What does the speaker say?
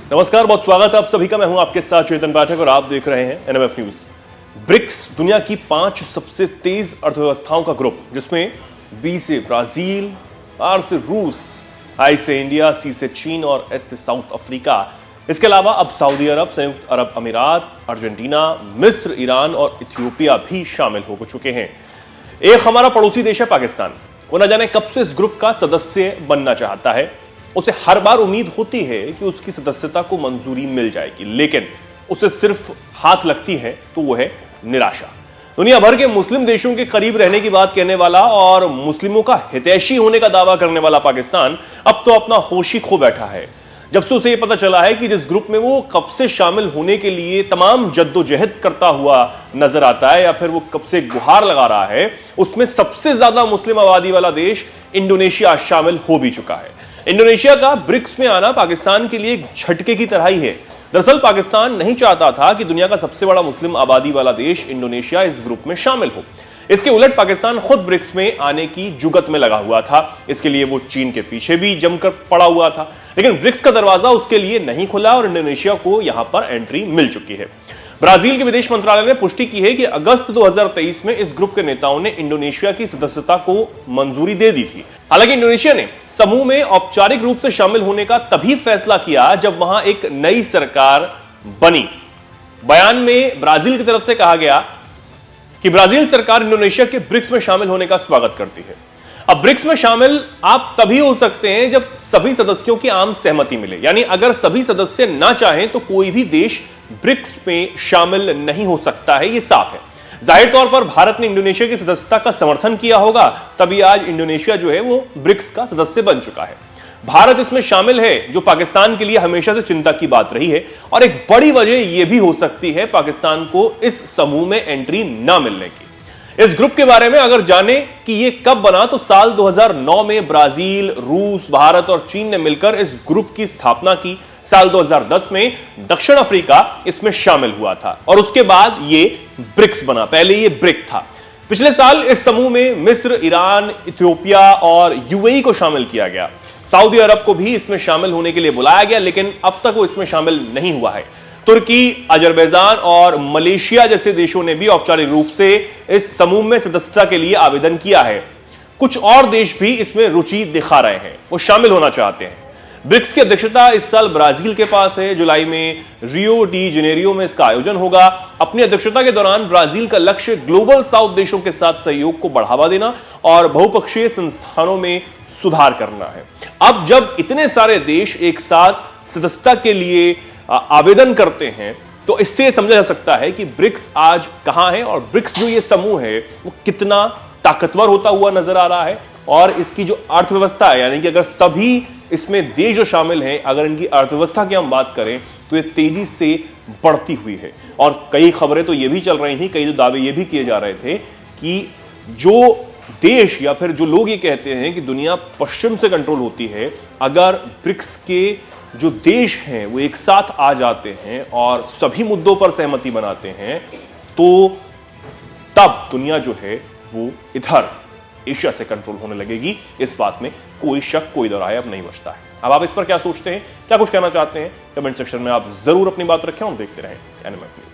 नमस्कार, बहुत स्वागत है आप सभी का। मैं हूं आपके साथ चेतन पाठक और आप देख रहे हैं एनएमएफ न्यूज। ब्रिक्स दुनिया की 5 सबसे तेज अर्थव्यवस्थाओं का ग्रुप, जिसमें बी से ब्राजील, आर से रूस, आई से इंडिया, सी से चीन और एस से साउथ अफ्रीका। इसके अलावा अब सऊदी अरब, संयुक्त अरब अमीरात, अर्जेंटीना, मिस्र, ईरान और इथियोपिया भी शामिल हो चुके हैं। एक हमारा पड़ोसी देश है पाकिस्तान। वो न जाने कब से इस ग्रुप का सदस्य बनना चाहता है। उसे हर बार उम्मीद होती है कि उसकी सदस्यता को मंजूरी मिल जाएगी, लेकिन उसे सिर्फ हाथ लगती है तो वो है निराशा। दुनिया भर के मुस्लिम देशों के करीब रहने की बात कहने वाला और मुस्लिमों का हितैषी होने का दावा करने वाला पाकिस्तान अब तो अपना होश ही खो बैठा है। जब से उसे यह पता चला है कि जिस ग्रुप में वो कब से शामिल होने के लिए तमाम जद्दोजहद करता हुआ नजर आता है या फिर वो कब से गुहार लगा रहा है, उसमें सबसे ज्यादा मुस्लिम आबादी वाला देश इंडोनेशिया शामिल हो भी चुका है। इंडोनेशिया का ब्रिक्स में आना पाकिस्तान के लिए एक झटके की तरह ही है। दरअसल पाकिस्तान नहीं चाहता था कि दुनिया का सबसे बड़ा मुस्लिम आबादी वाला देश इंडोनेशिया इस ग्रुप में शामिल हो। इसके उलट पाकिस्तान खुद ब्रिक्स में आने की जुगत में लगा हुआ था। इसके लिए वो चीन के पीछे भी जमकर पड़ा हुआ था, लेकिन ब्रिक्स का दरवाजा उसके लिए नहीं खुला और इंडोनेशिया को यहां पर एंट्री मिल चुकी है। ब्राजील के विदेश मंत्रालय ने पुष्टि की है कि अगस्त 2023 में इस ग्रुप के नेताओं ने इंडोनेशिया की सदस्यता को मंजूरी दे दी थी। हालांकि इंडोनेशिया ने समूह में औपचारिक रूप से शामिल होने का तभी फैसला किया जब वहां एक नई सरकार बनी। बयान में ब्राजील की तरफ से कहा गया कि ब्राजील सरकार इंडोनेशिया के ब्रिक्स में शामिल होने का स्वागत करती है। अब ब्रिक्स में शामिल आप तभी हो सकते हैं जब सभी सदस्यों की आम सहमति मिले, यानी अगर सभी सदस्य ना चाहें तो कोई भी देश ब्रिक्स में शामिल नहीं हो सकता है। यह साफ है। जाहिर तौर पर भारत ने इंडोनेशिया की सदस्यता का समर्थन किया होगा, तभी आज इंडोनेशिया जो है वो ब्रिक्स का सदस्य बन चुका है। भारत इसमें शामिल है, जो पाकिस्तान के लिए हमेशा से चिंता की बात रही है, और एक बड़ी वजह यह भी हो सकती है पाकिस्तान को इस समूह में एंट्री ना मिलने की। इस ग्रुप के बारे में अगर जाने कि यह कब बना, तो साल 2009 में ब्राजील, रूस, भारत और चीन ने मिलकर इस ग्रुप की स्थापना की। साल 2010 में दक्षिण अफ्रीका इसमें शामिल हुआ था और उसके बाद यह ब्रिक्स बना। पहले यह ब्रिक था। पिछले साल इस समूह में मिस्र, ईरान, इथियोपिया और यूएई को शामिल किया गया। सऊदी अरब को भी इसमें शामिल होने के लिए बुलाया गया, लेकिन अब तक वो इसमें शामिल नहीं हुआ है। तुर्की, अजरबैजान और मलेशिया जैसे देशों ने भी औपचारिक रूप से इस समूह में सदस्यता के लिए आवेदन किया है। कुछ और देश भी इसमें रुचि दिखा रहे हैं, वो शामिल होना चाहते हैं। ब्रिक्स की अध्यक्षता इस साल ब्राजील के पास है। जुलाई में रियो डी जेनेरियो में इसका आयोजन होगा। अपनी अध्यक्षता के दौरान ब्राजील का लक्ष्य ग्लोबल साउथ देशों के साथ सहयोग को बढ़ावा देना और बहुपक्षीय संस्थानों में सुधार करना है। अब जब इतने सारे देश एक साथ सदस्यता के लिए आवेदन करते हैं, तो इससे समझा जा सकता है कि ब्रिक्स आज कहां है और ब्रिक्स जो ये समूह है वो कितना ताकतवर होता हुआ नजर आ रहा है। और इसकी जो अर्थव्यवस्था है, यानी कि अगर सभी इसमें देश जो शामिल हैं, अगर इनकी अर्थव्यवस्था की हम बात करें तो ये तेजी से बढ़ती हुई है। और कई खबरें तो ये भी चल रही थी, कई दावे ये भी किए जा रहे थे कि जो देश या फिर जो लोग ये कहते हैं कि दुनिया पश्चिम से कंट्रोल होती है, अगर ब्रिक्स के जो देश हैं वो एक साथ आ जाते हैं और सभी मुद्दों पर सहमति बनाते हैं, तो तब दुनिया जो है वो इधर एशिया से कंट्रोल होने लगेगी। इस बात में कोई शक, कोई दोराहे अब नहीं बचता है। अब आप इस पर क्या सोचते हैं, क्या कुछ कहना चाहते हैं, कमेंट सेक्शन में आप जरूर अपनी बात रखें और देखते रहें एनएमएफ न्यूज।